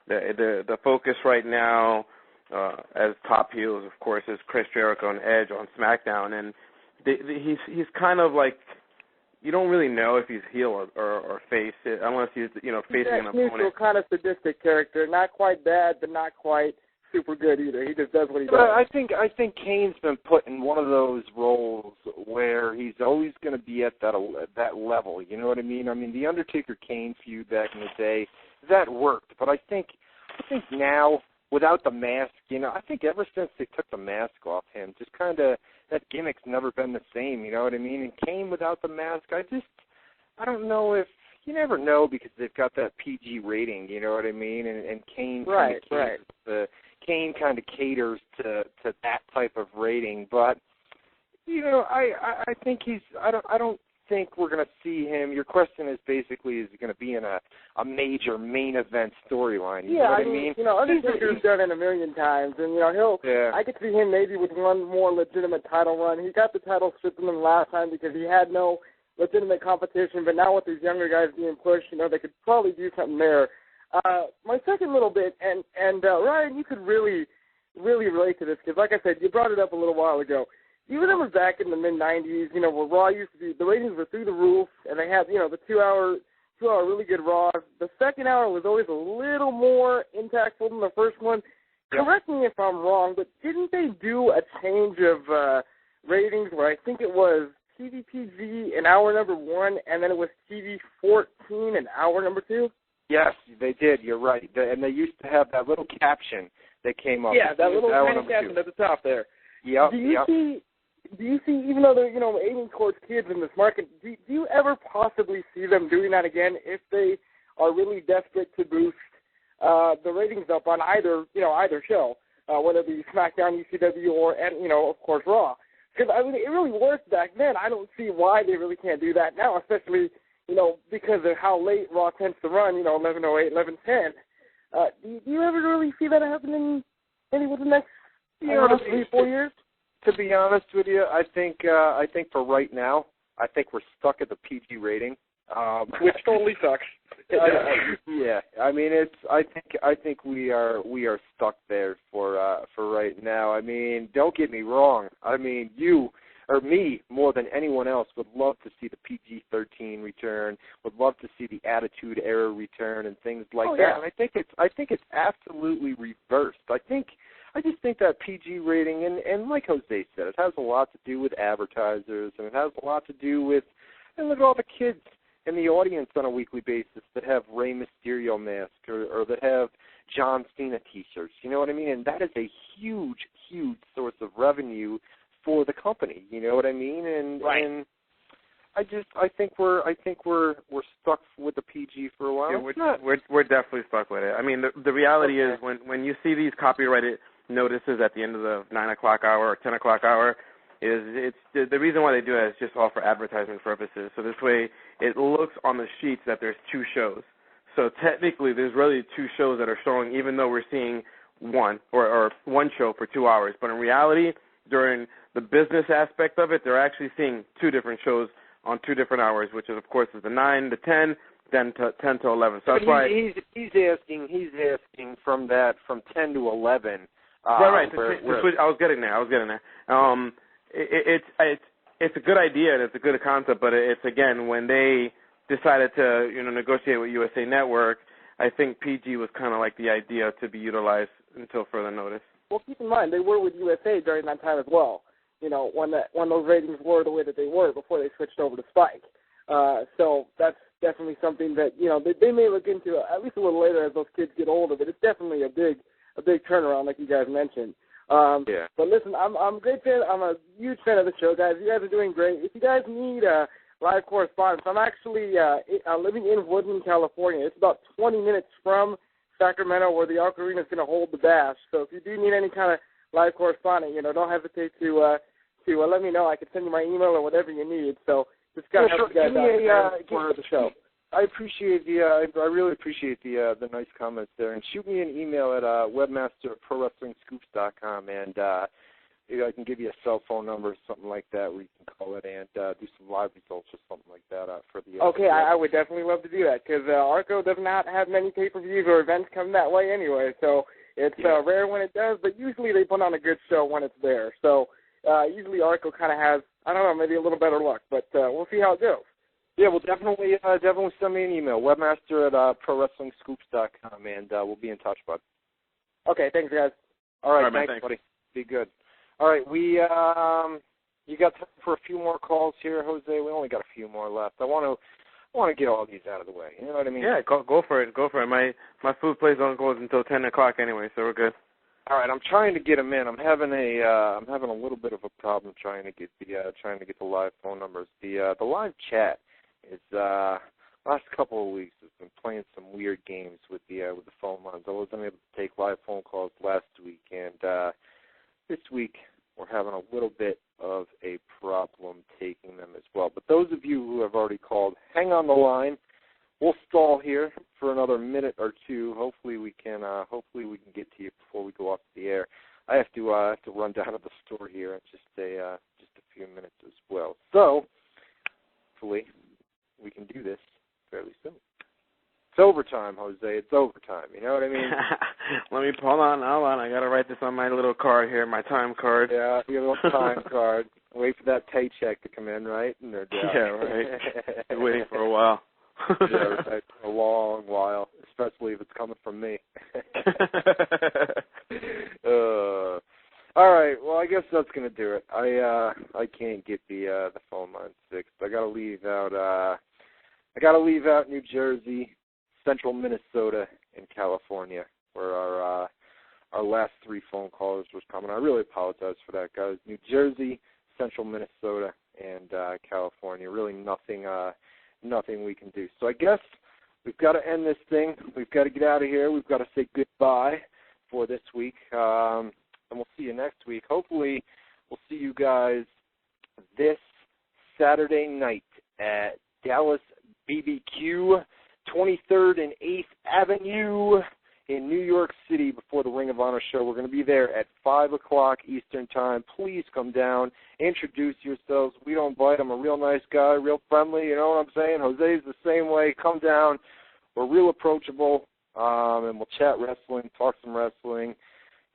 The focus right now, as top heels, of course, is Chris Jericho and Edge on SmackDown, and he's kind of like, you don't really know if he's heel or face, unless he's facing an opponent. Neutral, kind of sadistic character, not quite bad, but not quite super good either. He just does what he does. I think Kane's been put in one of those roles where he's always going to be at that level. You know what I mean? I mean, the Undertaker-Kane feud back in the day, that worked. But I think now, without the mask, I think ever since they took the mask off him, just kind of that gimmick's never been the same. You know what I mean? And Kane without the mask, I don't know if. You never know because they've got that PG rating, you know what I mean? And Kane Kane kind of caters to that type of rating, but I think I don't think we're going to see him. Your question is basically, is he going to be in a major main event storyline? You know what I mean? Undertaker's done it a million times, and I could see him maybe with one more legitimate title run. He got the title stripped from him last time because he had no legitimate competition, but now with these younger guys being pushed, they could probably do something there. My second little bit, and Ryan, you could really, really relate to this, because like I said, you brought it up a little while ago. You remember back in the mid-'90s, where Raw used to be, the ratings were through the roof, and they had, the two-hour really good Raw. The second hour was always a little more impactful than the first one. Yep. Correct me if I'm wrong, but didn't they do a change of ratings where I think it was TVPG in hour number 1, and then it was TV14 in hour number 2? Yes, they did. You're right. And they used to have that little caption that came up. Yeah, that little tiny caption at the top there. Yep. Do you see, even though they're aiming towards kids in this market, do you ever possibly see them doing that again if they are really desperate to boost the ratings up on either show, whether it be SmackDown, ECW, or of course Raw? Because it really worked back then. I don't see why they really can't do that now, especially because of how late Raw tends to run, 11:08, 11:10. Do you ever really see that happening within the next 3-4 years? To be honest with you, I think for right now, I think we're stuck at the PG rating, which totally sucks. Yeah, I mean I think we are stuck there for right now. I mean, don't get me wrong. I mean, you or me more than anyone else would love to see the PG-13 return. Would love to see the Attitude Era return and things like that. And I think it's absolutely reversed. I just think that PG rating, and like Jose said, it has a lot to do with advertisers, and it has a lot to do with, and look at all the kids in the audience on a weekly basis that have Rey Mysterio masks or that have John Cena T-shirts. You know what I mean? And that is a huge, huge source of revenue for the company. You know what I mean? And I think we're stuck with the PG for a while. Yeah, we're definitely stuck with it. I mean, the reality is when you see these copyrighted notices at the end of the 9 o'clock hour or 10 o'clock hour, it's the reason why they do that is just all for advertising purposes. So this way, it looks on the sheets that there's 2 shows. So technically, there's really 2 shows that are showing, even though we're seeing one or one show for 2 hours. But in reality, during the business aspect of it, they're actually seeing 2 different shows on 2 different hours, which is, of course, is the 9 to 10, then 10 to 11. So that's why he's asking from 10 to 11. Right. I was getting there. It's a good idea and it's a good concept, but it's again when they decided to negotiate with USA Network, I think PG was kind of like the idea to be utilized until further notice. Well, keep in mind they were with USA during that time as well. When those ratings were the way that they were before they switched over to Spike. So that's definitely something that they may look into at least a little later as those kids get older. But it's definitely a big turnaround, like you guys mentioned. But listen, I'm a great fan. I'm a huge fan of the show, guys. You guys are doing great. If you guys need live correspondence, I'm actually living in Woodland, California. It's about 20 minutes from Sacramento, where the Arc Arena is going to hold the Bash. So if you do need any kind of live correspondence, don't hesitate to let me know. I can send you my email or whatever you need. So just got to help you guys out for the show. I appreciate I really appreciate the nice comments there, and shoot me an email at webmaster@prowrestlingscoops.com, and I can give you a cell phone number or something like that where you can call it and do some live results or something like that for the. Okay, I would definitely love to do that because Arco does not have many pay-per-views or events come that way anyway. So it's rare when it does, but usually they put on a good show when it's there. So usually Arco kind of has, I don't know, maybe a little better luck, but we'll see how it goes. Yeah, well, definitely send me an email, webmaster@ProWrestlingScoops.com, and we'll be in touch, bud. Okay, thanks, guys. All right, thanks, buddy. Be good. All right, you got time for a few more calls here, Jose? We only got a few more left. I want to get all these out of the way. You know what I mean? Yeah, go for it. Go for it. My food place don't close until 10 o'clock anyway, so we're good. All right, I'm trying to get them in. I'm having a little bit of a problem trying to get the live phone numbers. The live chat is last couple of weeks has been playing some weird games with the phone lines. I wasn't able to take live phone calls last week, and this week we're having a little bit of a problem taking them as well. But those of you who have already called, hang on the line. We'll stall here for another minute or two. Hopefully we can get to you before we go off the air. I have to run down to the store here in just a few minutes as well. So hopefully we can do this fairly soon. It's overtime, Jose. It's overtime. You know what I mean? Let me hold on. I gotta write this on my little card here, my time card. Yeah, your little time card. Wait for that paycheck to come in, right? And yeah, right. Been waiting for a while. Yeah, right. A long while, especially if it's coming from me. All right. Well, I guess that's gonna do it. I can't get the phone line fixed. I gotta leave out New Jersey, Central Minnesota, and California, where our last three phone callers was coming. I really apologize for that, guys. New Jersey, Central Minnesota, and California. Really nothing we can do. So I guess we've got to end this thing. We've got to get out of here. We've got to say goodbye for this week, and we'll see you next week. Hopefully we'll see you guys this Saturday night at Dallas BBQ, 23rd and 8th Avenue in New York City before the Ring of Honor show. We're going to be there at 5 o'clock Eastern Time. Please come down, introduce yourselves. We don't bite. I'm a real nice guy, real friendly. You know what I'm saying? Jose's the same way. Come down. We're real approachable, and we'll chat wrestling, talk some wrestling,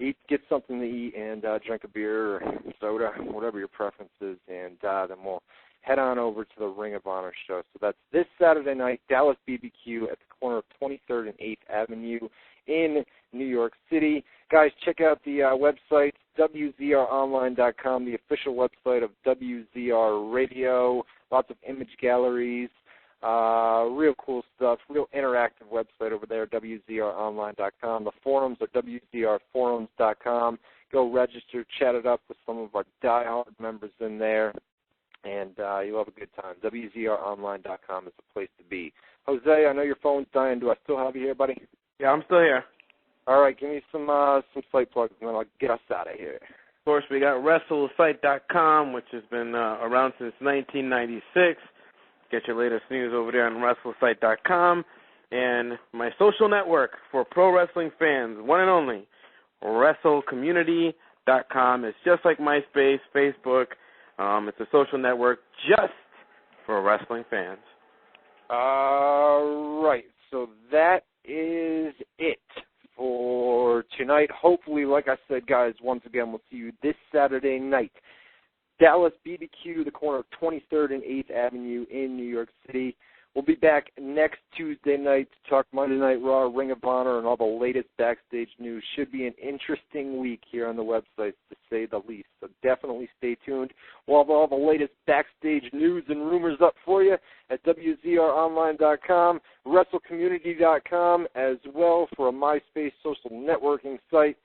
get something to eat, and drink a beer or soda, whatever your preference is, and then we'll head on over to the Ring of Honor show. So that's this Saturday night, Dallas BBQ at the corner of 23rd and 8th Avenue in New York City. Guys, check out the website, WZROnline.com, the official website of WZR Radio. Lots of image galleries, real cool stuff, real interactive website over there, WZROnline.com. The forums are WZRforums.com. Go register, chat it up with some of our diehard members in there, and you'll have a good time. WZROnline.com is the place to be. Jose, I know your phone's dying. Do I still have you here, buddy? Yeah, I'm still here. All right, give me some site plugs, and then I'll get us out of here. Of course, we got WrestleSite.com, which has been around since 1996. Get your latest news over there on WrestleSite.com. And my social network for pro wrestling fans, one and only, WrestleCommunity.com. It's just like MySpace, Facebook. It's a social network just for wrestling fans. All right, so that is it for tonight. Hopefully, like I said, guys, once again, we'll see you this Saturday night. Dallas BBQ, the corner of 23rd and 8th Avenue in New York City. We'll be back next Tuesday night to talk Monday Night Raw, Ring of Honor, and all the latest backstage news. Should be an interesting week here on the website, to say the least. So definitely stay tuned. We'll have all the latest backstage news and rumors up for you at WZROnline.com, WrestleCommunity.com as well for a MySpace social networking site.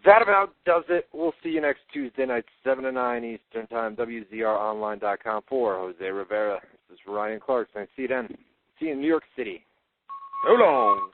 That about does it. We'll see you next Tuesday night, 7 to 9 Eastern Time, WZROnline.com. For Jose Rivera, this is Ryan Clark. See you then. See you in New York City. So long.